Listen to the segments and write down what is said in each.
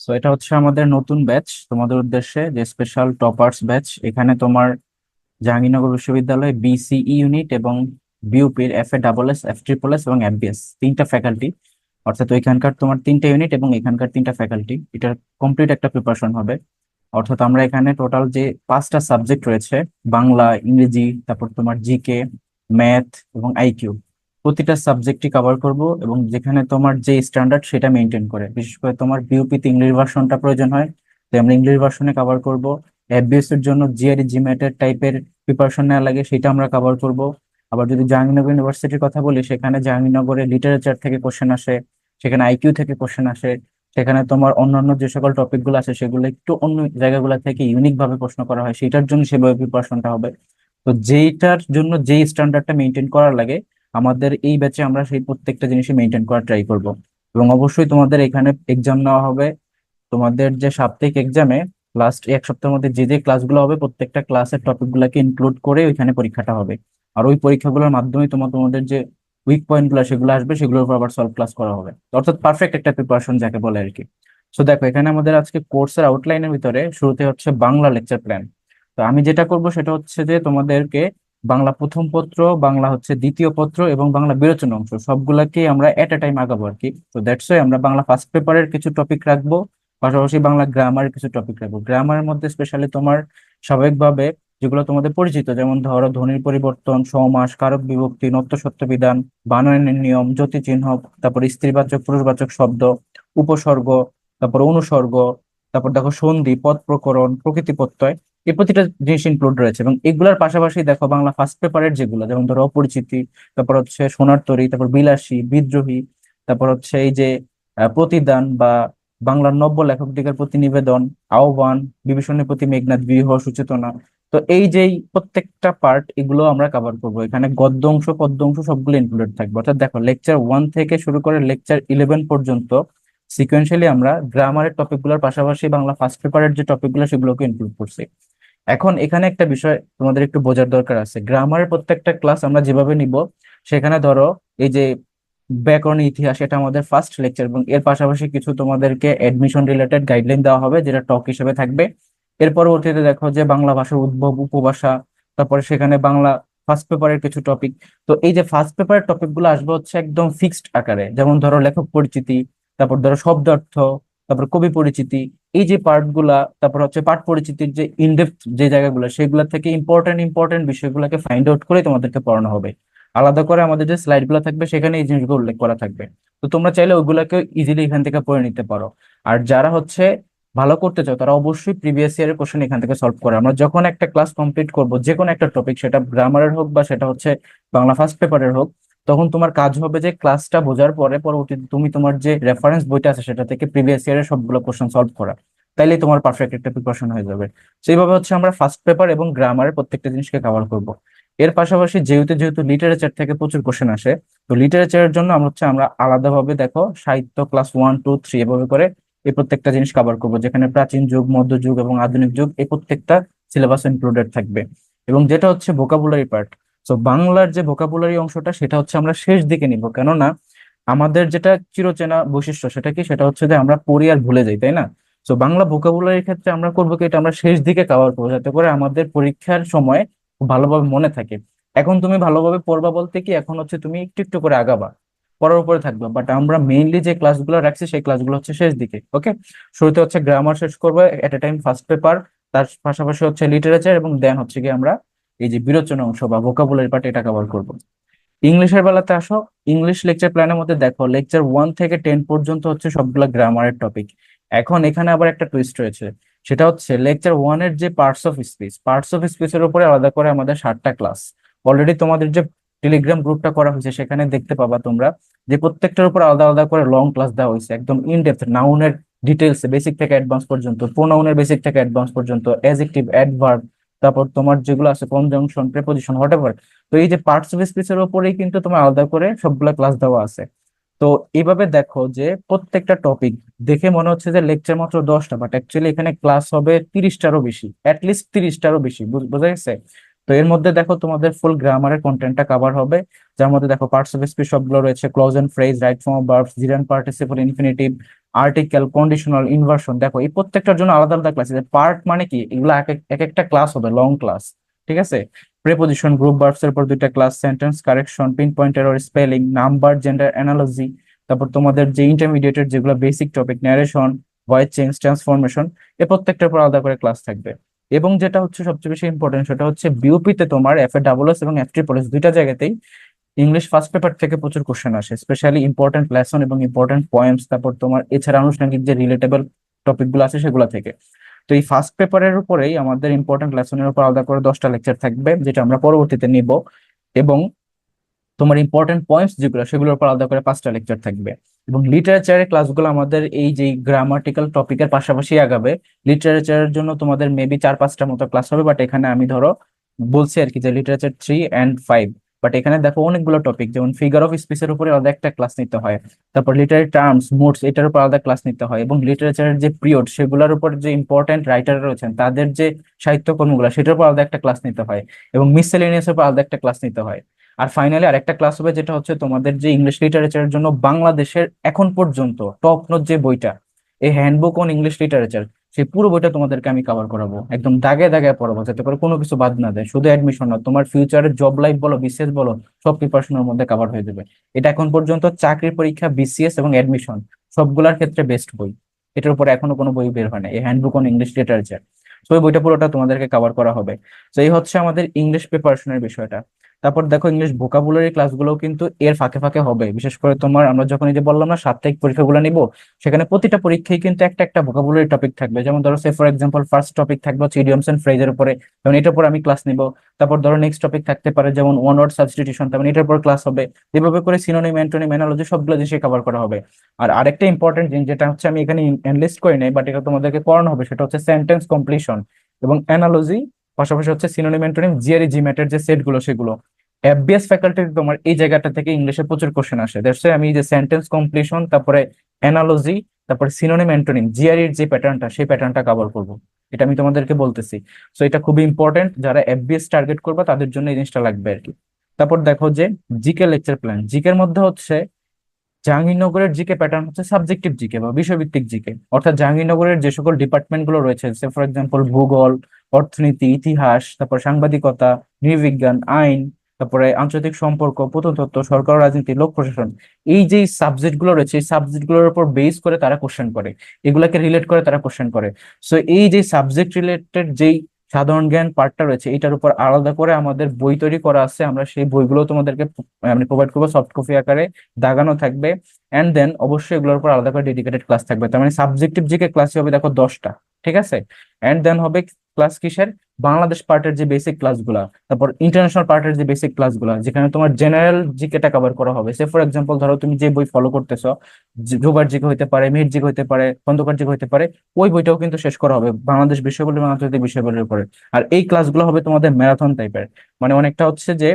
তো এটা হচ্ছে আমাদের নতুন ব্যাচ তোমাদের উদ্দেশ্যে, যে স্পেশাল টপার্স ব্যাচ। এখানে তোমার জাহাঙ্গীরনগর বিশ্ববিদ্যালয় বিসিই ইউনিট এবং বিউপির F A double S, F triple S এবং এফবিএস তিনটা ফ্যাকাল্টি, অর্থাৎ ওইখানকার তোমার তিনটা ইউনিট এবং এখানকার তিনটা ফ্যাকাল্টি, এটার কমপ্লিট একটা প্রিপারেশন হবে। অর্থাৎ আমরা এখানে টোটাল যে পাঁচটা সাবজেক্ট রয়েছে, বাংলা, ইংরেজি, তারপর তোমার জিকে, ম্যাথ এবং আইকিউ, প্রতিটা সাবজেক্টই কভার করব। এবং যেখানে তোমার যে স্ট্যান্ডার্ড সেটা মেনটেন করে, বিশেষ করে তোমার বিউপিতে ইংলিশ ভার্সনটা প্রয়োজন হয়, তো আমরা ইংলিশ ভার্সনে কভার করব। এফবিএস এর জন্য জিআরই জিম্যাট এর টাইপের প্রিপারেশন নেওয়া লাগে, সেটা আমরা কভার করব। আবার যদি জাহাঙ্গীরনগর ইউনিভার্সিটির কথা বলি, সেখানে জাহাঙ্গীরনগরে লিটারেচার থেকে কোশ্চেন আসে, সেখানে আইকিউ থেকে কোশ্চেন আসে, সেখানে তোমার অন্যান্য যে সকল টপিক গুলো আছে সেগুলো একটু অন্য জায়গাগুলো থেকে ইউনিক ভাবে প্রশ্ন করা হয়, সেটার জন্য সেভাবে প্রিপারেশনটা হবে। তো যেইটার জন্য যেই স্ট্যান্ডার্ডটা মেনটেন করার লাগে, আমাদের এই ব্যাচে আমরা সেই প্রত্যেকটা জিনিসই মেনটেন করার ট্রাই করব। এবং অবশ্যই তোমাদের এখানে এক্সাম নেওয়া হবে। তোমাদের যে সাপ্তাহিক এক্সামে লাস্ট এক সপ্তাহের মধ্যে যে যে ক্লাসগুলো হবে, প্রত্যেকটা ক্লাসের টপিক গুলাকে ইনক্লুড করে ওইখানে পরীক্ষাটা হবে। আর ওই পরীক্ষাগুলোর মাধ্যমে তোমাদের যে উইক পয়েন্ট গুলো সেগুলো আসবে, সেগুলোর উপর আবার সলভ ক্লাস করা হবে। অর্থাৎ পারফেক্ট একটা প্রিপারেশন যাকে বলে আর কি। সো দেখো, এখানে আমাদের আজকে কোর্সের আউটলাইনের ভিতরে শুরুতে হচ্ছে বাংলা লেকচার প্ল্যান। তো আমি যেটা করব সেটা হচ্ছে যে তোমাদেরকে বাংলা প্রথম পত্র, বাংলা হচ্ছে দ্বিতীয় পত্র এবং বাংলা বিরোচন অংশ সবগুলাকে আমরা এট এ টাইম আগাবো আর কি। তো দ্যাটস ওয়াই আমরা বাংলা ফার্স্ট পেপারের কিছু টপিক রাখবো, পাশাপাশি বাংলা গ্রামারের কিছু টপিক রাখবো। গ্রামারের মধ্যে স্পেশালি তোমার স্বাভাবিকভাবে যেগুলো তোমাদের পরিচিত, যেমন ধরো ধ্বনির পরিবর্তন, সমাস, কারক বিভক্তি, নত্য সত্য বিধান, বানানের নিয়ম, যতিচিহ্ন, তারপর স্ত্রীবাচক পুরুষবাচক শব্দ, উপসর্গ, তারপর অনুসর্গ, তারপর দেখো সন্ধি, পদ প্রকরণ, প্রকৃতি প্রত্যয়, এই প্রতিটা জিনিস ইনক্লুড রয়েছে। এবং এগুলোর পাশাপাশি দেখো বাংলা ফার্স্ট পেপারের যেগুলো, যেমন ধরো অপরিচিতি, তারপর হচ্ছে সোনার তরী, তারপর বিলাসী, বিদ্রোহী, তারপর হচ্ছে এই যে প্রতিদান বা বাংলার নব্য লেখক দিগের প্রতিনিবেদন, আহ্বান, বিভীষণের প্রতি মেঘনাদ বিহ সুচেতনা। তো এই যে প্রত্যেকটা পার্ট, এগুলো আমরা কভার করবো এখানে। গদ্য অংশ, পদ্য অংশ সবগুলো ইনক্লুডেড থাকবে। অর্থাৎ দেখো, লেকচার 1 থেকে শুরু করে লেকচার 11 পর্যন্ত সিকোয়েন্সিয়ালি আমরা গ্রামারের টপিক গুলোর পাশাপাশি বাংলা ফার্স্ট পেপারের যে টপিক গুলো সেগুলোকে ইনক্লুড করছি। এখন এখানে একটা বিষয় তোমাদের একটু বোঝার দরকার আছে। গ্রামারের প্রত্যেকটা ক্লাস আমরা যেভাবে নিব, সেখানে ধরো এই যে ব্যাকরণ, ইতিহাস, এটা আমাদের ফার্স্ট লেকচার, এবং এর পাশাপাশি কিছু তোমাদেরকে এডমিশন রিলেটেড গাইডলাইন দেওয়া হবে, যেটা টক হিসেবে থাকবে। এর পরবর্তীতে দেখো যে বাংলা ভাষার উদ্ভব, উপভাষা, তারপরে সেখানে বাংলা ফার্স্ট পেপারের কিছু টপিক। তো এই যে ফার্স্ট পেপারের টপিক গুলো আসবে হচ্ছে একদম ফিক্সড আকারে, যেমন ধরো লেখক পরিচিতি, তারপর ধরো শব্দার্থ, তারপর কবি পরিচিতি, এই যে পার্ট গুলা, তারপর হচ্ছে পাঠ পরিচিতির যে ইনডেপথ যে জায়গাগুলো, সেগুলো থেকে ইম্পর্টেন্ট ইম্পর্টেন্ট বিষয়গুলোকে ফাইন্ড আউট করে তোমাদেরকে পড়ানো হবে। আলাদা করে আমাদের যে স্লাইড গুলো থাকবে সেখানে এই জিনিসগুলো উল্লেখ করা থাকবে। তো তোমরা চাইলে ওইগুলাকে ইজিলি এখান থেকে পড়ে নিতে পারো। আর যারা হচ্ছে ভালো করতে চাও, তারা অবশ্যই প্রিভিয়াস ইয়ারের কোশ্চেন এখান থেকে সলভ করে। আমরা যখন একটা ক্লাস কমপ্লিট করব, যে কোনো একটা টপিক, সেটা গ্রামারের হোক বা সেটা হচ্ছে বাংলা ফার্স্ট পেপারের হোক, তখন তোমার কাজ হবে যে ক্লাসটা বোঝার পরে পরবর্তীতে তুমি তোমার যে রেফারেন্স বইটা আছে সেটা থেকে প্রিভিয়াস ইয়ারের সবগুলো কোশ্চেন সলভ করা। তাইলেই তোমার পারফেক্ট একটা প্রিপারেশন হয়ে যাবে। সেইভাবে হচ্ছে আমরা ফার্স্ট পেপার এবং গ্রামারের প্রত্যেকটা জিনিসকে কভার করব। এর পাশাপাশি যেহেতু যেহেতু লিটারেচার থেকে প্রচুর কোশ্চেন আসে, তো লিটারেচারের জন্য আমরা আলাদাভাবে দেখো সাহিত্য ক্লাস 1 2 3 এভাবে করে এই প্রত্যেকটা জিনিস কভার করবো, যেখানে প্রাচীন যুগ, মধ্যযুগ এবং আধুনিক যুগ এই প্রত্যেকটা সিলেবাস ইনক্লুডেড থাকবে। এবং যেটা হচ্ছে ভোকাবুলারি পার্ট, তো বাংলার যে ভোকাবুলারি অংশটা সেটা হচ্ছে আমরা শেষ দিকে নিব, কেননা আমাদের যেটা চিরচেনা বৈশিষ্ট্য সেটা কি, সেটা হচ্ছে যে আমরা পড়ি আর ভুলে যাই, তাই না? তো বাংলা ভোকাবুলারির ক্ষেত্রে আমরা করবো কি, এটা আমরা শেষ দিকে কভার করবো, যাতে করে আমাদের পরীক্ষার সময় খুব ভালোভাবে মনে থাকে। এখন তুমি ভালোভাবে পড়বা বলতে কি, এখন হচ্ছে তুমি একটু একটু করে আগাবা, পড়ার উপরে থাকবা, বাট আমরা মেইনলি যে ক্লাসগুলো রাখছি সেই ক্লাসগুলো হচ্ছে শেষ দিকে। ওকে, শুরুতে হচ্ছে গ্রামার শেষ করবো এট এ টাইম ফার্স্ট পেপার, তার পাশাপাশি হচ্ছে লিটারেচার, এবং দেন হচ্ছে কি আমরা এই যে বিরোচন অংশ বা ভোকাবুলারি পার্ট এটা কভার করবো। ইংলিশের বেলাতে আসো, ইংলিশ লেকচার প্ল্যানের মধ্যে দেখো লেকচার 1 থেকে 10 পর্যন্ত হচ্ছে সবগুলা গ্রামারের টপিক। এখন এখানে আবার একটা টুইস্ট রয়েছে, সেটা হচ্ছে লেকচার 1 এর যে পার্টস অফ স্পিচের উপরে আলাদা করে আমাদের 7টা ক্লাস। অলরেডি তোমাদের যে টেলিগ্রাম গ্রুপটা করা হয়েছে সেখানে দেখতে পাবা তোমরা যে প্রত্যেকটার উপর আলাদা আলাদা করে লং ক্লাস দেওয়া হয়েছে, একদম ইন ডেপথ, নাউনের ডিটেলস বেসিক থেকে অ্যাডভান্স পর্যন্ত, প্রোনাউনের বেসিক থেকে অ্যাডভান্স পর্যন্ত, অ্যাডজেক্টিভ, অ্যাডভার্ব, তারপর তোমার যেগুলো আছে কনজাংশন, প্রেপোজিশন, হোয়াটএভার। তো এই যে পার্টস অফ স্পিচের উপরেই কিন্তু তোমার আলাদা করে সবগুলা ক্লাস দেওয়া আছে। তো এইভাবে দেখো যে প্রত্যেকটা টপিক দেখে মনে হচ্ছে যে লেকচার মাত্র 10টা, বাট অ্যাকচুয়ালি এখানে ক্লাস হবে 30টারও বেশি, অ্যাটলিস্ট 30টারও বেশি, বোঝা গেছে? তো এর মধ্যে দেখো তোমাদের ফুল গ্রামারের কন্টেন্টটা কভার হবে, যার মধ্যে দেখো পার্টস অফ স্পিচ সবগুলো রয়েছে, clause and phrase, right form of verbs, gerund participle, infinitive, article, conditional, inversion. দেখো এই প্রত্যেকটার জন্য আলাদা আলাদা ক্লাস আছে। পার্ট মানে কি, এগুলো এক একটা ক্লাস হবে, লং ক্লাস। ঠিক আছে। প্রেপোজিশন, গ্রুপ ভার্বস এর পর দুইটা class, sentence correction, pin point error, spelling, number, gender analogy. তারপর তোমাদের যে ইন্টারমিডিয়েটের যেগুলো basic topic, narration, voice change, transformation, এ প্রত্যেকটার পর আলাদা করে ক্লাস থাকবে। এবং যেটা হচ্ছে সবচেয়ে বেশি ইম্পর্টেন্ট, সেটা হচ্ছে বিউপিতে তোমার FA এবং FAAA দুইটা জায়গাতেই ইংলিশ ফার্স্ট পেপার থেকে প্রচুর কোশ্চেন আসে, স্পেশালি ইম্পর্টেন্ট লেসন এবং ইম্পর্টেন্ট পয়েমস। তারপর তোমার এছাড়া আনুষঙ্গিক যে রিলেটেবল টপিক গুলো আছে সেগুলো থেকে। তো এই ফার্স্ট পেপারের উপরেই আমাদের ইম্পর্টেন্ট লেসনের উপর আলাদা করে 10টা লেকচার থাকবে, যেটা আমরা পরবর্তীতে নিব। এবং তোমার ইম্পর্টেন্ট পয়েন্টস যেগুলো, সেগুলোর উপর আলাদা করে 5টা লেকচার থাকবে। এবং লিটারেচারের ক্লাসগুলো আমাদের এই যে গ্রামাটিক্যাল টপিকের পাশাপাশি আগাবে। লিটারেচারের জন্য তোমাদের মেবি 4-5টা মতো ক্লাস হবে, বাট এখানে আমি ধরো বলছি আর কি যে লিটারেচার 3 and 5। বাট এখানে দেখো অনেকগুলো টপিক, যেমন ফিগার অফ স্পিচের উপরে আলাদা একটা ক্লাস নিতে হয়, তারপর লিটারি টার্মস, মোডস, এটার উপর আলাদা ক্লাস নিতে হয়, এবং লিটারেচারের যে পিরিয়ড সেগুলোর উপর যে ইম্পর্টেন্ট রাইটার রয়েছেন তাদের যে সাহিত্যকর্মগুলো সেটার উপর আলাদা একটা ক্লাস নিতে হয়, এবং মিসসেলেনিয়াস উপর আলাদা একটা ক্লাস নিতে হয়। আর ফাইনালি আরেকটা ক্লাস হবে, যেটা হচ্ছে তোমাদের যে ইংলিশ লিটারেচারের জন্য বাংলাদেশের এখন পর্যন্ত টপ নোট যে বইটা, এই হ্যান্ডবুক অন ইংলিশ লিটারেচার, সেই পুরো বইটা তোমাদেরকে আমি কভার করাবো, একদম দাগে দাগে পড়াবো, যাতে করে কোনো কিছু বাদ না দেয়। শুধু অ্যাডমিশন না, তোমার ফিউচারের জব লাইফ বলো, বিসিএস বলো, সব প্রিপারেশনের মধ্যে কভার হয়ে যাবে। এটা এখন পর্যন্ত চাকরির পরীক্ষা, বিসিএস এবং অ্যাডমিশন সবগুলোর ক্ষেত্রে বেস্ট বই। এটার উপরে এখনো কোনো বই বের হয় না, এই হ্যান্ডবুক অন ইংলিশ লিটারেচার। তো ওই বইটা পুরোটা তোমাদেরকে কভার করা হবে। তো এই হচ্ছে আমাদের ইংলিশ প্রিপারেশনের বিষয়টা। তারপর দেখো ইংলিশ ভোকাবুলারি ক্লাসগুলো কিন্তু এর ফাঁকে ফাঁকে হবে, বিশেষ করে তোমার আমরা যখন এই যে বললাম না সাপ্তাহিক পরীক্ষাগুলো নিব, সেখানে প্রতিটা পরীক্ষায় কিন্তু একটা একটা ভোকাবুলারি টপিক থাকবে। যেমন ধরো সে ফর এক্সাম্পল ফার্স্ট টপিক থাকবে হচ্ছে ইডিয়মস এন্ড ফ্রেজের উপরে, যেমন এটার উপর আমি ক্লাস নিব। তারপর ধরো নেক্সট টপিক থাকতে পারে যেমন ওয়ান ওয়ার্ড সাবস্টিটিউশন, তেমন এটার উপর ক্লাস হবে। এভাবে করে সিনোনিম, অ্যান্টোনিম, অ্যানালজি সবগুলো জিনিস কভার করা হবে। আর আরেকটা ইম্পর্টেন্ট জিনিস যেটা হচ্ছে আমি এখানে এনলিস্ট করি নাই, বাট এটা তোমাদেরকে করানো হবে, সেটা হচ্ছে সেন্টেন্স কমপ্লিশন এবং অ্যানালজি, পাশাপাশি হচ্ছে সিনোনিম, অ্যান্টোনিম, জিআরই, জিম্যাটের যে সেট গুলো সেগুলো। এফবিএস ফ্যাকাল্টি তোমার এই জায়গাটা থেকে ইংলিশে প্রচুর কোশ্চেন আসে, দ্যাটস আমি এই যে সেন্টেন্স কমপ্লিশন, তারপরে অ্যানালজি, তারপরে সিনোনিম, অ্যান্টোনিম, জিআরইর যে প্যাটার্নটা সেই প্যাটার্নটা কভার করব। এটা আমি তোমাদেরকে বলতেছি। সো এটা খুবই ইম্পর্টেন্ট, যারা এফবিএস টার্গেট করবে তাদের জন্য এই জিনিসটা লাগবে আর কি। তারপর দেখো যে জিকে লেকচার প্ল্যান, জিকের মধ্যে হচ্ছে জাহাঙ্গীরনগরের জিকে প্যাটার্ন হচ্ছে সাবজেক্টিভ জিকে বা বিষয়ভিত্তিক জিকে, অর্থাৎ জাহাঙ্গীরনগরের যে সকল ডিপার্টমেন্ট গুলো রয়েছে, সে ফর এক্সাম্পল ভূগোল, অর্থনীতি, ইতিহাস, তারপর সাংবাদিকতা, নৃবিজ্ঞান, আইন, তারপরে আন্তর্জাতিক সম্পর্ক, প্রত্নতত্ত্ব, সরকার ও রাজনীতি, লোক প্রশাসন, এই যে সাবজেক্ট গুলো রয়েছে এই সাবজেক্ট গুলোর উপর বেস করে তারা কোশ্চেন করে, এগুলাকে রিলেট করে তারা কোশ্চেন করে। সো এই যে সাবজেক্ট রিলেটেড যেই সাধারণ জ্ঞান পার্টটা রয়েছে এটার উপর আলাদা করে আমাদের বই তৈরি করা আছে, আমরা সেই বইগুলো তোমাদেরকে আমি প্রোভাইড করবো সফট কপি আকারে, দাগানো থাকবে। এন্ড দেন অবশ্যই এগুলোর উপর আলাদা করে ডেডিকেটেড ক্লাস থাকবে, তার মানে সাবজেক্টিভ জিকে ক্লাস হবে দেখো 10টা। ঠিক আছে। এন্ড দেন হবে ক্লাস কিসের, বাংলাদেশ পার্টের যে বেসিক ক্লাসগুলা, তারপর ইন্টারন্যাশনাল পার্টের যে বেসিক ক্লাসগুলা, যেখানে তোমার জেনারেল জিকেটা কভার করা হবে। সে ফর এক্সাম্পল ধরো তুমি যে বই ফলো করতেছো, জুবার জিকে হইতে পারে, মিহির জিকে হইতে পারে, খন্দকার জিকে হইতে পারে, ওই বইটাও কিন্তু শেষ করা হবে বাংলাদেশ বিষয়বলি এবং আন্তর্জাতিক বিষয়বলির উপরে। আর এই ক্লাসগুলো হবে তোমাদের ম্যারাথন টাইপের, মানে অনেকটা হচ্ছে যে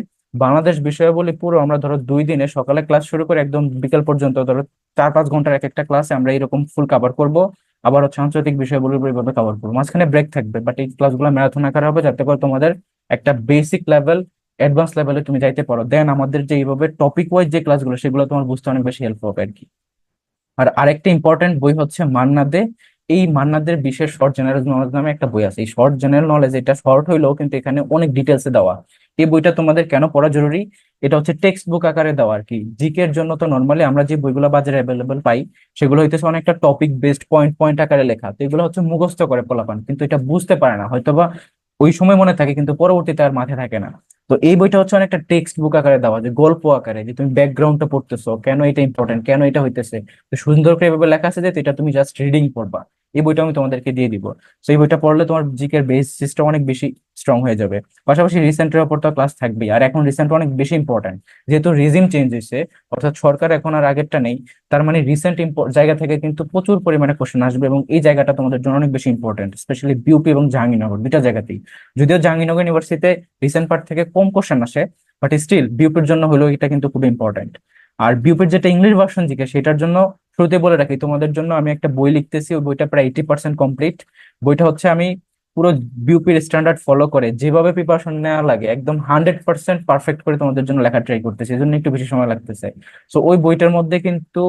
বাংলাদেশ বিষয়াবলী পুরো আমরা ধরো 2 দিনে সকালে ক্লাস শুরু করে একদম বিকেল পর্যন্ত ধরো 4-5 ঘন্টার এক একটা ক্লাসে আমরা এরকম ফুল কভার করব। আবার হচ্ছে আন্তর্জাতিক বিষয়গুলোর উপর এইভাবে কভার করবো, মাঝখানে ব্রেক থাকবে, বাট এই ক্লাসগুলো ম্যারাথন আকারে হবে, যাতে করে তোমাদের একটা বেসিক লেভেল, অ্যাডভান্স লেভেলে তুমি যাইতে পারো। দেন আমাদের যে এইভাবে টপিক ওয়াইজ যে ক্লাসগুলো সেগুলো তোমার বুঝতে অনেক বেশি হেল্প হবে আর কি। আর আরেকটা ইম্পর্টেন্ট বই হচ্ছে মান্না দে। এই মান্না দের বিশেষ শর্ট জেনারেল নলেজ নামে একটা বই আছে। এই শর্ট জেনারেল নলেজ, এটা শর্ট হইলেও কিন্তু এখানে অনেক ডিটেলসে দেওয়া। এই বইটা তোমাদের কেন পড়া জরুরি, এটা হচ্ছে টেক্সট বুক আকারে দেওয়া আর কি। জিকে এর জন্য তো নর্মালি আমরা যে বইগুলো বাজারে অ্যাভেলেবল পাই সেগুলো হইতেছে অনেকটা টপিক বেসড, পয়েন্ট পয়েন্ট আকারে লেখা, তো এগুলো হচ্ছে মুখস্থ করে পোলাপান, কিন্তু এটা বুঝতে পারে না, হয়তোবা ওই সময় মনে থাকে কিন্তু পরবর্তীতে আর মাথায় থাকে না। তো এই বইটা হচ্ছে অনেকটা টেক্সট বুক আকারে দেওয়া, যে গল্প আকারে, যে তুমি ব্যাকগ্রাউন্ডটা পড়তেছো, কেন এটা ইম্পর্টেন্ট, কেন এটা হইতেছে, তো সুন্দর করে এভাবে লেখা আছে যে এটা তুমি জাস্ট রিডিং পড়বা। এই বইটা আমি তোমাদেরকে দিয়ে দিব। তো এই বইটা পড়লে তোমার জিকের বেস সিস্টেম অনেক বেশি স্ট্রং হয়ে যাবে। পাশাপাশি রিসেন্টের উপর তো ক্লাস থাকবেই, আর এখন রিসেন্ট অনেক বেশি ইম্পর্টেন্ট, যেহেতু রিজিম চেঞ্জ হয়েছে, অর্থাৎ সরকার এখন আর আগেরটা নেই, তার মানে রিসেন্ট জায়গা থেকে কিন্তু প্রচুর পরিমাণে কোশ্চেন আসবে, এবং এই জায়গাটা তোমাদের জন্য অনেক বেশি ইম্পর্টেন্ট, স্পেশালি বিউপি এবং জাহাঙ্গীরনগর দুইটা জায়গাতেই। যদিও জাহাঙ্গীরনগর ইউনিভার্সিটিতে রিসেন্ট পার্ট থেকে কম কোশ্চেন আসে, বাট স্টিল বিউপির জন্য হলো এটা কিন্তু খুব ইম্পর্টেন্ট। আর বিউপির যেটা ইংলিশ ভার্সন জিকে সেটার জন্য শুরুতে বলে রাখি, তোমাদের জন্য আমি একটা বই লিখতেছি, ওই বইটা প্রায় 80% কমপ্লিট। বইটা হচ্ছে আমি পুরো বিউপির স্ট্যান্ডার্ড ফলো করে যেভাবে প্রিপারেশন নেওয়া লাগে একদম 100% পারফেক্ট করে তোমাদের জন্য লেখা ট্রাই করতেছে, এই জন্য একটু বেশি সময় লাগতেছে। সো ওই বইটার মধ্যে কিন্তু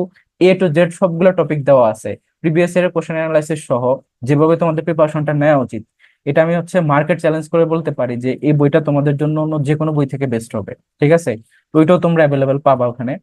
A to Z সবগুলো টপিক দেওয়া আছে, প্রিভিয়াস ইয়ারের কোশ্চেন অ্যানালাইসিস সহ, যেভাবে তোমাদের প্রিপারেশনটা নেওয়া উচিত। এটা আমি হচ্ছে মার্কেট চ্যালেঞ্জ করে বলতে পারি যে এই বইটা তোমাদের জন্য অন্য যে কোনো বই থেকে বেস্ট হবে। ঠিক আছে, তো ওইটাও তোমরা অ্যাভেলেবেল পাবা ওখানে।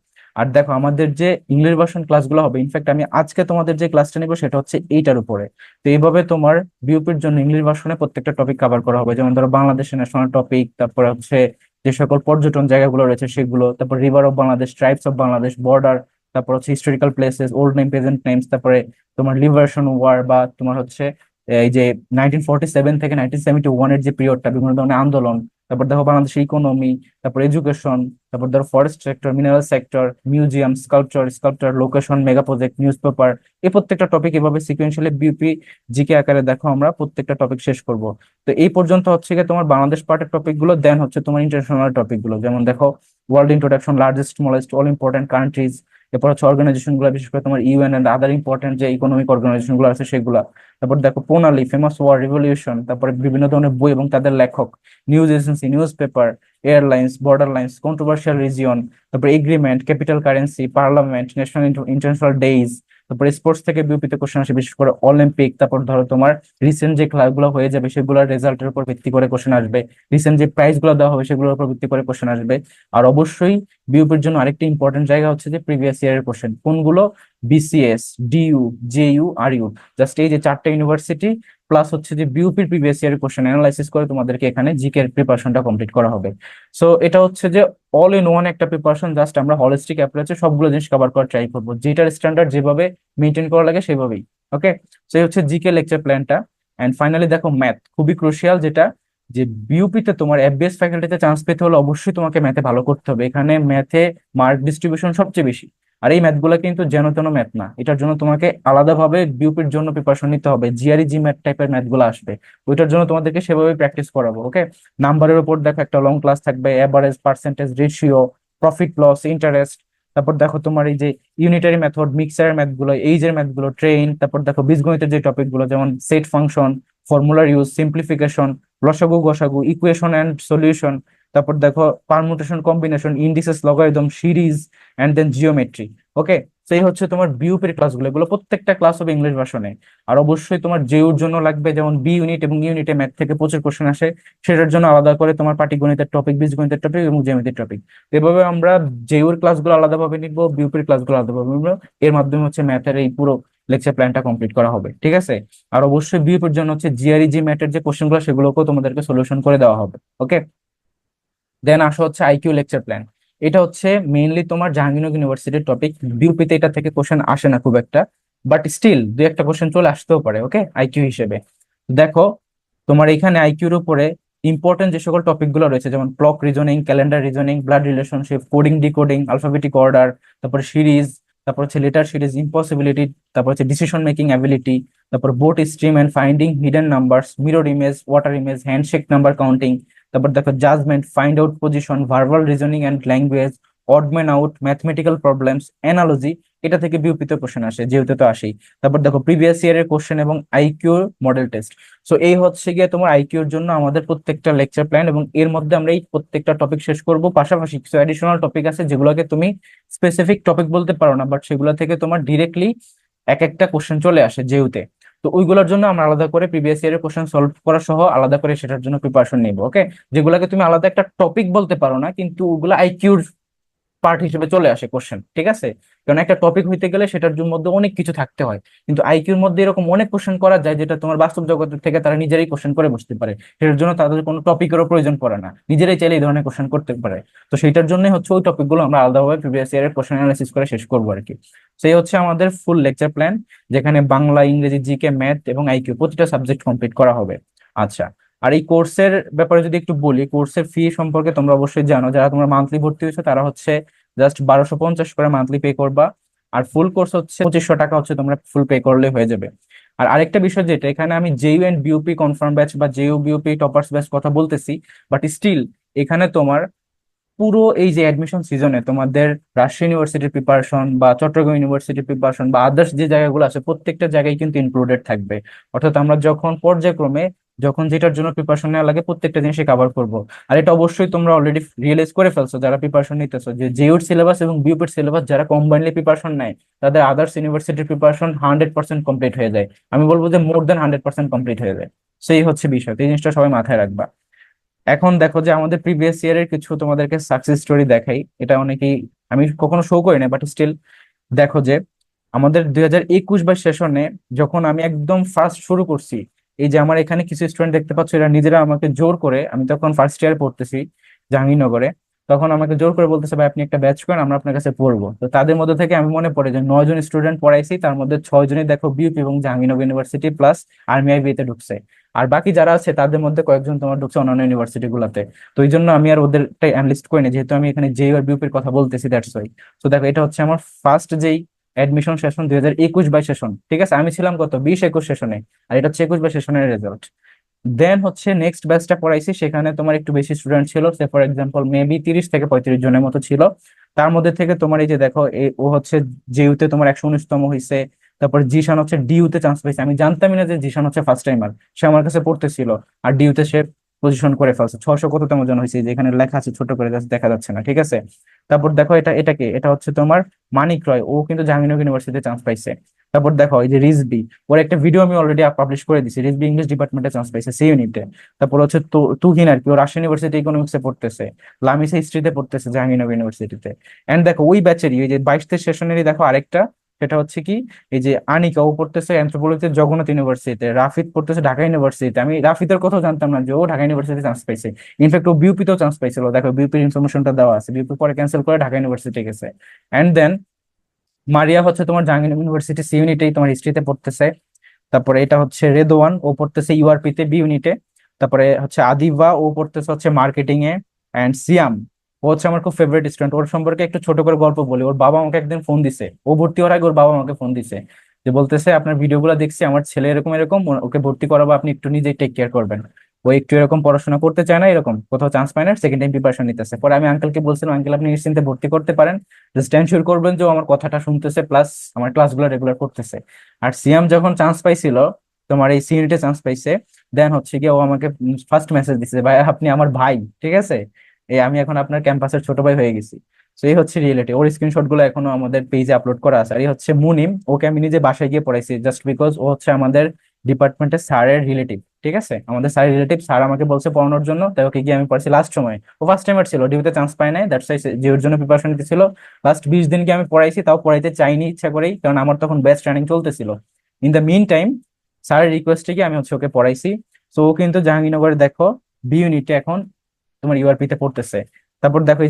আর দেখো আমাদের যে ইংলিশ ভার্সন ক্লাসগুলো হবে, ইনফ্যাক্ট আমি আজকে তোমাদের যে ক্লাসটা নিবো সেটা হচ্ছে এইটার উপরে। তো এইভাবে তোমার বিউপির জন্য ইংলিশ ভার্সনে প্রত্যেকটা টপিক কভার করা হবে, যেমন ধরো বাংলাদেশের ন্যাশনাল টপিক, তারপরে হচ্ছে যে সকল পর্যটন জায়গাগুলো রয়েছে সেগুলো, তারপর river of Bangladesh, tribes of Bangladesh, border, তারপর হচ্ছে historical places, old name, present names, তারপরে তোমার লিবারেশন ওয়ার বা তোমার হচ্ছে এই যে 1947 থেকে 1971-এর যে পিরিয়ডটা, বিভিন্ন ধরনের আন্দোলন, তারপর দেখো বাংলাদেশের ইকোনমি, তারপর এডুকেশন, তারপর ধরো forest sector, mineral sector, museum, sculpture, location, mega project, news paper, এই প্রত্যেকটা টপিক এভাবে সিকুয়েন্সিয়ালি বিউপি জিকে আকারে দেখো আমরা প্রত্যেকটা টপিক শেষ করব। তো এই পর্যন্ত হচ্ছে গিয়ে তোমার বাংলাদেশ পার্টের টপিক গুলো, দেন হচ্ছে তোমার ইন্টারন্যাশনাল টপিক গুলো, যেমন দেখো world introduction, largest smallest, all important countries, এরপর হচ্ছে অর্গানাইজেশন গুলো, বিশেষ করে তোমার ইউএন এন্ড আদার ইম্পর্টেন্ট যে ইকোনমিক অর্গানাইজেশন গুলো আছে সেগুলা। তারপর দেখো প্রণালী, ফেমাস ওয়ার, রিভলিউশন, তারপরে বিভিন্ন ধরনের বই এবং তাদের লেখক, news agency, news paper, airlines, border lines, controversial region, তারপর agreement, capital currency, parliament, national international days, তারপর স্পোর্টস থেকে বিউপিতে কোশ্চেন আসে, বিশেষ করে অলিম্পিক, তারপর ধরো তোমার রিসেন্ট যে খেলাগুলো হয়ে যাবে সেগুলোর রেজাল্টের উপর ভিত্তি করে কোশ্চেন আসবে, রিসেন্ট যে প্রাইজ গুলো দেওয়া হবে সেগুলোর উপর ভিত্তি করে কোশ্চেন আসবে। আর অবশ্যই বিউপির জন্য আরেকটি ইম্পর্টেন্ট জায়গা হচ্ছে যে প্রিভিয়াস ইয়ারের কোশ্চেন কোনগুলো, BCS, DU, JU, RU, just এই যে চারটা ইউনিভার্সিটি প্লাস হচ্ছে যে বিউপির প্রিভিয়াস ইয়ারের কোশ্চেন অ্যানালাইসিস করে তোমাদেরকে এখানে জিকে এর প্রিপারেশনটা কমপ্লিট করা হবে। সো এটা হচ্ছে যে অল ইন ওয়ান একটা প্রিপারেশন, জাস্ট আমরা হলিস্টিক অ্যাপ্রোচে সবগুলো জিনিস কভার করার ট্রাই করবো, যেটার স্ট্যান্ডার্ড যেভাবে মেনটেন করা লাগে সেভাবেই। ওকে, সো এই হচ্ছে জিকে লেকচার প্ল্যানটা। এন্ড ফাইনালি দেখো ম্যাথ খুবই ক্রুশিয়াল, যেটা যে বিউপিতে তোমার এফবিএস ফ্যাকাল্টিতে চান্স পেতে হলে অবশ্যই তোমাকে ম্যাথে ভালো করতে হবে। এখানে ম্যাথে মার্ক ডিস্ট্রিবিউশন সবচেয়ে বেশি। আর এই ম্যাথগুলো কিন্তু যেন তেন ম্যাথ না, এটার জন্য তোমাকে আলাদাভাবে বিউপির জন্য প্রিপারেশন নিতে হবে, জিআরই জি ম্যাথ টাইপের ম্যাথগুলো আসবে, ওইটার জন্য তোমাদেরকে সেভাবে প্র্যাকটিস করাবো। ওকে, নাম্বারের উপর দেখো একটা লং ক্লাস থাকবে, average, percentage, ratio, profit loss, interest, তারপর দেখো তোমার এই যে ইউনিটারি মেথড, মিক্সারের ম্যাথ গুলো, এইজের ম্যাথ গুলো, ট্রেন, তারপর দেখো বীজগণিতের যে টপিক গুলো যেমন সেট ফাংশন, ফর্মুলার ইউজ, সিম্পলিফিকেশন, লসাগু গসাগু, ইকুয়েশন এন্ড সলিউশন, তারপর দেখো permutation, combination, indices, logarithm, series and then geometry. Okay, সেই হচ্ছে তোমার বিউপির ক্লাসগুলো, এগুলো প্রত্যেকটা ক্লাস হবে ইংলিশ ভার্সনে। আর অবশ্যই তোমার জেইউর জন্য লাগবে, যেমন বি ইউনিট এবং ইউনিটে ম্যাথ থেকে প্রচুর কোশ্চেন আসে, সেটার জন্য আলাদা করে তোমার পাটিগণিতের টপিক, বীজগণিতের টপিক এবং জ্যামিতির টপিক। এভাবে আমরা জেইউর ক্লাসগুলো আলাদাভাবে নিব, বিউপির ক্লাসগুলো আলাদাভাবে নিব, এর মাধ্যমে হচ্ছে ম্যাথের এই পুরো লেকচার প্ল্যানটা কমপ্লিট করা হবে। ঠিক আছে, আর অবশ্যই বিউপির জন্য হচ্ছে জিআরই জি ম্যাথের যে কোশ্চেনগুলো সেগুলোকেও তোমাদেরকে সলিউশন করে দেওয়া হবে। ওকে, দেন আসা হচ্ছে আইকিউ লেকচার প্ল্যান। এটা হচ্ছে মেইনলি তোমার জাহাঙ্গীরনগর ইউনিভার্সিটির টপিক, বিউপিতে এটা থেকে কোশ্চেন আসে না খুব একটা, বাট স্টিল দুই একটা কোশ্চেন চলে আসতেও পারে। ওকে, আইকিউ হিসেবে দেখো তোমার এখানে আইকিউর উপরে ইম্পর্টেন্ট যে সকল টপিক গুলো রয়েছে, যেমন clock reasoning, calendar reasoning, blood relationship, coding decoding, alphabetic order, তারপর সিরিজ, তারপর হচ্ছে লেটার সিরিজ, ইম্পসিবিলিটি, তারপর হচ্ছে ডিসিশন মেকিং অ্যাবিলিটি, তারপর boat stream and finding hidden numbers, mirror image, water image, handshake number counting, তারপর দেখো judgment, find out position, verbal reasoning and language, odd man out, mathematical problems, analogy, এটা থেকে বিউপিতে question আসে, যেহেতু তো আসেই। তারপর দেখো প্রিভিয়াস ইয়ারের কোশ্চেন এবং আইকিউ মডেল টেস্ট। সো এই হচ্ছে গিয়ে তোমার আইকিউর জন্য আমাদের প্রত্যেকটা লেকচার প্ল্যান, এবং এর মধ্যে আমরা এই প্রত্যেকটা টপিক শেষ করব, পাশাপাশি কিছু অ্যাডিশনাল টপিক আছে যেগুলোকে তুমি স্পেসিফিক টপিক বলতে পারো না, বাট সেগুলো থেকে তোমার ডিরেক্টলি এক একটা কোশ্চেন চলে আসে যেহেতু। তো ওইগুলোর জন্য আমরা আলাদা করে প্রিভিয়াস ইয়ারের কোশ্চেন সলভ করা সহ আলাদা করে সেটার জন্য প্রিপারেশন নিব। ওকে, যেগুলোকে তুমি আলাদা একটা টপিক বলতে পারো না, কিন্তু ওগুলো আইকিউর পার্ট হিসেবে চলে আসে কোশ্চেন। ঠিক আছে, কারণ একটা টপিক হইতে গেলে সেটার মধ্যে অনেক কিছু থাকতে হয়, কিন্তু আইকিউর মধ্যে এরকম অনেক কোশ্চেন করা যায় যেটা তোমার বাস্তব জগতের থেকে তারা নিজেরাই কোশ্চেন করে বসতে পারে, সেটার জন্য তাদের কোনো টপিকেরও প্রয়োজন পড়ে না, নিজেরাই চাইলে এই ধরনের কোশ্চেন করতে পারে। তো সেটার জন্য হচ্ছে ওই টপিকগুলো আমরা আলাদাভাবে প্রিভিয়াস ইয়ারের কোশ্চেন অ্যানালাইসিস করে শেষ করবো আর কি। সেই হচ্ছে আমাদের ফুল লেকচার প্ল্যান, যেখানে বাংলা, ইংরেজি, জিকে, ম্যাথ এবং আইকিউ প্রতিটা সাবজেক্ট কমপ্লিট করা হবে। আচ্ছা, আর এই কোর্সের ব্যাপারে যদি একটু বলি, কোর্সের ফি সম্পর্কে তোমরা অবশ্যই জানো, যারা তোমরা মান্থলি ভর্তি হয়েছে তারা হচ্ছে জাস্ট 1250 করে মান্থলি পে করবা। আর ফুল কোর্স হচ্ছে 2500 টাকা হচ্ছে তোমরা ফুল পে করলে হয়ে যাবে। আর আরেকটা বিষয়, যেটা এখানে আমি JU and BUP confirm batch বা জেইউ বিউপি টপার্স ব্যাচ কথা বলতেছি, বাট স্টিল এখানে তোমার পুরো এই যে অ্যাডমিশন সিজনে তোমাদের রাজশাহী ইউনিভার্সিটির প্রিপারেশন বা চট্টগ্রাম ইউনিভার্সিটির প্রিপারেশন বা আদার্স যে জায়গাগুলো আছে প্রত্যেকটা জায়গায় কিন্তু ইনক্লুডেড থাকবে। অর্থাৎ আমরা যখন পর্যায়ক্রমে যখন যেটার জন্য প্রিপারেশন নেওয়া লাগে প্রত্যেকটা জিনিসই কভার করব। আর এটা অবশ্যই তোমরা অলরেডি রিয়েলাইজ করে ফেলছো যারা প্রিপারেশন নিতেছো, যে জেইউর সিলেবাস এবং বিউপির সিলেবাস যারা কম্বাইনলি প্রিপারেশন নেয় তাদের আদার্স ইউনিভার্সিটির প্রিপারেশন 100% কমপ্লিট হয়ে যায়। আমি বলবো যে মোর দেন 100% কমপ্লিট হয়ে যায়। সেই হচ্ছে বিষয়, তো এই জিনিসটা সবাই মাথায় রাখবা। এখন দেখো যে আমাদের প্রিভিয়াস ইয়ারের কিছু তোমাদেরকে সাকসেস স্টোরি দেখাই। এটা অনেকেই, আমি কখনো শো করি না, বাট স্টিল দেখো যে আমাদের 2021-22 সেশনে যখন আমি একদম ফার্স্ট শুরু করছি, এই যে আমার এখানে কিছু স্টুডেন্ট দেখতে পাচ্ছ, এরা নিজেরা আমাকে জোর করে, আমি তখন ফার্স্ট ইয়ার পড়তেছি জাহাঙ্গীরনগরে, তখন আমাকে জোর করে বলতেছে ভাই আপনি একটা ব্যাচ করেন, আমরা আপনার কাছে পড়বো। তো তাদের মধ্যে থেকে আমি মনে পড়ে যে 9 জন স্টুডেন্ট পড়াইছি, তার মধ্যে 6 জনই দেখো বিউপি এবং জাহাঙ্গীরনগর ইউনিভার্সিটি প্লাস আর্মি আইবিতে ঢুকছে। আর বাকি যারা আছে তাদের মধ্যে কয়েকজন তোমার ঢুকছে অন্যান্য ইউনিভার্সিটি গুলাতে। তো এই জন্য আমি আর ওদেরটাই অ্যানলিস্ট করি না, যেহেতু আমি এখানে জেইউ আর বিউপির কথা বলতেছি, দ্যাটস ওয়াই। তো দেখো এটা হচ্ছে আমার ফার্স্ট যেই অ্যাডমিশন সেশন 2021-22 সেশন, ঠিক আছে? আমি ছিলাম কত 20-21 সেশনে, আর এটা হচ্ছে 21-22 সেশনের রেজাল্ট। দেন হচ্ছে নেক্সট ব্যাচটা পড়াইছি, সেখানে তোমার একটু বেশি স্টুডেন্ট ছিল, সে ফর এক্সাম্পল মেবি 30 থেকে 35 জনের মতো ছিল। তার মধ্যে থেকে তোমার এই যে দেখো ও হচ্ছে জেইউতে তোমার 119তম হয়েছে। তারপর জিশান হচ্ছে ডিইউতে চান্স পাইছে, আমি জানতামই না যে জিশান হচ্ছে ফার্স্ট টাইমার, সে আমার কাছে পড়তেছিল। আর ডিইউতে সে পজিশন করে ফেলছে, 600 কততম জন হয়েছে, যেখানে লেখা আছে ছোট করে just দেখা যাচ্ছে না, ঠিক আছে? তারপর দেখো এটাকে এটা হচ্ছে তোমার মানিক রয়, ও কিন্তু জাহাঙ্গীরনগর ইউনিভার্সিটিতে চান্স পাইছে। তারপর দেখো এই যে রিজবি, ওর একটা ভিডিও আমি অলরেডি পাবলিশ করে দিছি, রিজবি ইংলিশ ডিপার্টমেন্টে চান্স পাইছে সি ইউনিটে। তারপর হচ্ছে তুহিন আর কি, ও রাজশাহী ইউনিভার্সিটি ইকোনমিক্সে পড়তেছে, লামিসা হিস্ট্রিতে পড়তেছে জাহাঙ্গীরনগর ইউনিভার্সিটিতে। এন্ড দেখো ওই ব্যাচেরই ওই যে 22 সেশনেরই দেখো আরেকটা, সেটা হচ্ছে কি, এই যে আনিকা, ও পড়তেছে অ্যানথ্রোপোলজিতে জগন্নাথ ইউনিভার্সিটিতে, রাফিদ পড়তেছে ঢাকা ইউনিভার্সিটিতে। আমি রাফিদের কথাও জানতাম না যে ও ঢাকা ইউনিভার্সিটিতে চান্স পাইছে। ইনফ্যাক্ট ও বিউপিতেও চান্স পাইছিল, দেখো বিউপির ইনফরমেশনটা দেওয়া আছে, বিউপি পরে ক্যান্সেল করে ঢাকা ইউনিভার্সিটি গেছে। এন্ড দেন মারিয়া হচ্ছে তোমার জাহাঙ্গীরনগর ইউনিভার্সিটি সি ইউনিটেই তোমার হিস্ট্রিতে পড়তেছে। তারপরে এটা হচ্ছে রেদওয়ান, ও পড়তেছে ইউআরপি তে বি ইউনিটে। তারপরে হচ্ছে আদিবা, ও পড়তেছে হচ্ছে মার্কেটিং এ। অ্যান্ড সিয়াম, ও হচ্ছে আমার খুব ফেভারিট স্টুডেন্ট। ওর সম্পর্কে একটু ছোট করে গল্প বলি। ওর বাবা আমাকে একদিন ফোন দিছে, ও ভর্তি হওয়ার আগে ওর বাবা আমাকে ফোন দিছে, যে বলতেছে আপনার ভিডিওগুলো দেখছি, আমার ছেলে এরকম এরকম, ওকে ভর্তি করাবো, আপনি একটু নিজেই টেক কেয়ার করবেন। ও একটু এরকম পড়াশোনা করতে চায় না, এরকম কোথাও চান্স পায় না, সেকেন্ড টাইম প্রিপারেশন নিতেছে। পরে আমি আঙ্কেলকে বলছিলাম আঙ্কেল আপনি নিশ্চিন্তে ভর্তি করতে পারেন, জাস্ট এনশিওর করবেন যে ও আমার কথাটা শুনতেছে প্লাস আমার ক্লাসগুলো রেগুলার করতেছে। আর সিয়াম যখন চান্স পাইছিল, তোমার এই সি ইউনিটে চান্স পাইছে, দেন হচ্ছে কি ও আমাকে ফার্স্ট মেসেজ দিছে, ভাই আপনি আমার ভাই, ঠিক আছে? এই আমি এখন আপনার ক্যাম্পাসের ছোট ভাই হয়ে গেছি। তো এই হচ্ছে রিয়েলিটি। ওর স্ক্রিনশট গুলো এখনো আমাদের পেজে আপলোড করা আছে। আর এই হচ্ছে মুনিম, ওকে আমি নিজে বাসায় গিয়ে পড়াইছি, জাস্ট বিকজ ও হচ্ছে আমাদের ডিপার্টমেন্টের স্যারের রিলেটিভ, ঠিক আছে? আমাদের স্যারের রিলেটিভ, স্যার আমাকে বলছে পড়ানোর জন্য, তাই ওকে গিয়ে আমি পড়াইছি লাস্ট সময়। ও ফার্স্ট টাইমার ছিল, ডিউতে চান্স পায় নাই, দ্যাটস ওয়াই যে ওর জন্য প্রিপারেশন নিতেছিল। লাস্ট 20 দিন কি আমি পড়াইছি, তাও পড়াইতে চাইনি ইচ্ছা করেই, কারণ আমার তখন ব্যাচ ট্রেনিং চলতেছিল। ইন দ্য মিন টাইম স্যারের রিকোয়েস্টে কি আমি হচ্ছে ওকে পড়াইছি। তো ও কিন্তু জাহাঙ্গীরনগরে দেখো বি ইউনিটে এখন তোমার ইউআরপি তে পড়তেছে। তারপর দেখো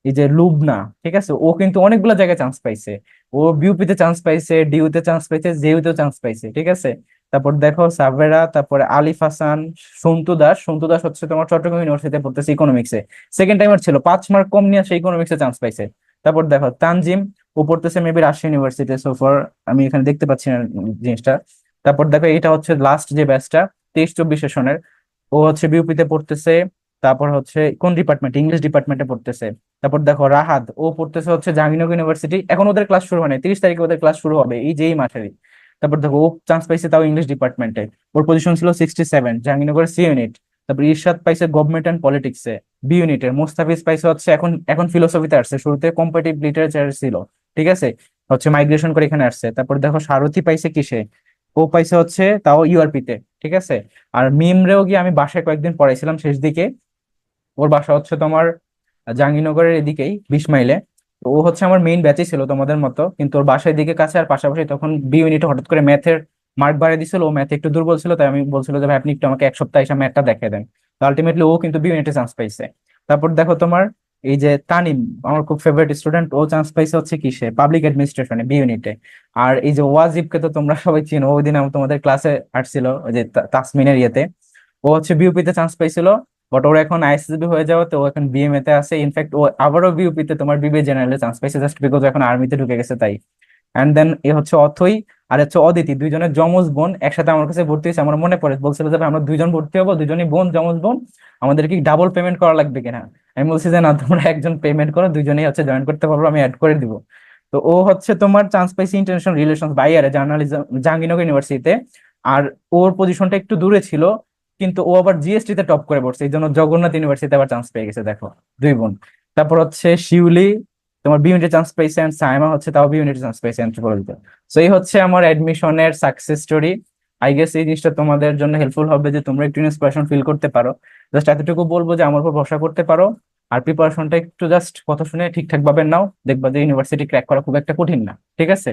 এই যে লুবনা, ঠিক আছে, ও কিন্তু অনেকগুলো জায়গায় চান্স পাইছে। ও বিউপি তে চান্স পাইছে, ডিইউ তে চান্স পাইছে, জেইউ তেও চান্স পাইছে, ঠিক আছে? তারপর দেখো সাবেরা, তারপরে আলিফ হাসান, সন্তু দাস হচ্ছে তোমার চট্টগ্রাম ইউনিভার্সিটিতে পড়তেছে ইকোনমিক্সে। সেকেন্ড টাইমার ছিল, 5 মার্ক কম নিয়ে সে ইকোনমিক্সে চান্স পাইছে। তারপর দেখো তানজিম, ও পড়তেছে মেবি রাজশাহী ইউনিভার্সিটি সোফার, আমি এখানে দেখতে পাচ্ছি না জিনিসটা। তারপর দেখো এটা হচ্ছে লাস্ট যে ব্যাচটা 23-24 সেশনের, ও হচ্ছে বিউপি তে পড়তেছে। তারপর হচ্ছে কোন ডিপার্টমেন্ট, ইংলিশ ডিপার্টমেন্টে পড়তেছে। তারপর দেখো রাহাত, ও পড়তেছে হচ্ছে জাহাঙ্গীরনগর ইউনিভার্সিটি, এখন ওদের ক্লাস শুরু হয় নাই, 30 তারিখে ওদের ক্লাস শুরু হবে এই যেই মাসেরই। তারপর দেখো ও চান্স পাইছে তাও ইংলিশ ডিপার্টমেন্টে, ওর পজিশন ছিল 67, জাহাঙ্গীরনগর সি ইউনিট। তারপর ইরশাদ পাইছে গভর্নমেন্ট অ্যান্ড পলিটিক্সে বি ইউনিটের। মোস্তাফিজ পাইছে হচ্ছে এখন এখন ফিলোসফিতে আসছে, শুরুতে কম্পারেটিভ লিটারেচার ছিল, ঠিক আছে, হচ্ছে মাইগ্রেশন করে এখানে আসছে। তারপর দেখো সারথি পাইছে কিসে, ও পাইছে হচ্ছে তাও ইউআরপি তে, ঠিক আছে। আর মিমরেও গিয়ে আমি বাসায় কয়েকদিন পড়াইছিলাম শেষ দিকে। ওর বাসা হচ্ছে তোমার জাহাঙ্গীরনগরের এদিকেই 20 মাইলে। তো ও হচ্ছে আমার মেইন ব্যাচই ছিল তোমাদের মতো, কিন্তু ওর বাসার দিকে কাছে। আর পাশাপাশি তখন বি ইউনিটে হঠাৎ করে ম্যাথের মার্ক বাড়িয়ে দিছিল, ও ম্যাথে একটু দুর্বল ছিল, তাই আমি বলছিল যে ভাই আপনি একটু আমাকে 1 সপ্তাহ এসে ম্যাথটা দেখে দেন। তো আলটিমেটলি ও কিন্তু বি ইউনিটে চান্স পাইছে। তারপর দেখো তোমার এই যে তানিম, আমার খুব ফেভারিট স্টুডেন্ট, ও চান্স পাইছে হচ্ছে কিসে, পাবলিক অ্যাডমিনিস্ট্রেশনে বি ইউনিটে। আর এই যে ওয়াজিবকে তো তোমরা সবাই চিনো, ওই দিন আমার তোমাদের ক্লাসে আসছিল ওই যে তাসমিনের ইয়েতে। ও হচ্ছে বিউপি তে চান্স পাইছিল, বাট ওর এখন আইএসএসবি হয়ে যাওয়াতে ও এখন বিএমএ তে আছে। ইনফ্যাক্ট ও আবারও বিউপি তে তোমার বিবিএ জেনারেলে চান্স পাইছে, জাস্ট বিকজ এখন আর্মিতে ঢুকে গেছে তাই। এন্ড দেন এ হচ্ছে অথই, আর হচ্ছে অদিতি, দুইজনের যমজ বোন একসাথে আমার কাছে ভর্তি হয়েছে। আমার মনে পড়ে বলছিল যে ভাই, আমরা দুইজন ভর্তি হবো, দুজনই বোন, যমজ বোন, আমাদের কি ডাবল পেমেন্ট করা লাগবে কিনা? আমি বলছি যে না, তোমরা একজন পেমেন্ট করো, দুইজনেই হচ্ছে জয়েন করতে পারবো, আমি অ্যাড করে দিব। তো ও হচ্ছে তোমার চান্স পাইছে ইন্টারন্যাশনাল রিলেশন বাইয়ারে জার্নালিজম জাহাঙ্গীরনগর ইউনিভার্সিটিতে। আর ওর পজিশনটা একটু দূরে ছিল, কিন্তু ও আবার জিএসটি তে টপ করে পড়ছে, এই জন্য জগন্নাথ ইউনিভার্সিটিতে আবার চান্স পেয়ে গেছে, দেখো দুই বোন। তারপর হচ্ছে শিউলি তোমার বি ইউনিটে চান্স পেয়েছে, এন্ড সাইমা হচ্ছে তাও বি ইউনিটে চান্স পেয়েছে অ্যানথ্রোপোলজিতে। সো এই হচ্ছে আমার অ্যাডমিশনের সাকসেস স্টোরি। আই গেস এই জিনিসটা তোমাদের জন্য হেল্পফুল হবে যে তোমরা একটু ইন্সপিরেশন ফিল করতে পারো। জাস্ট এতটুকু বলবো যে আমার উপর ভরসা করতে পারো, আর প্রিপারেশনটা একটু জাস্ট কথা শুনে ঠিকঠাক ভাবে নাও, দেখবা যে ইউনিভার্সিটি ক্র্যাক করা খুব একটা কঠিন না, ঠিক আছে?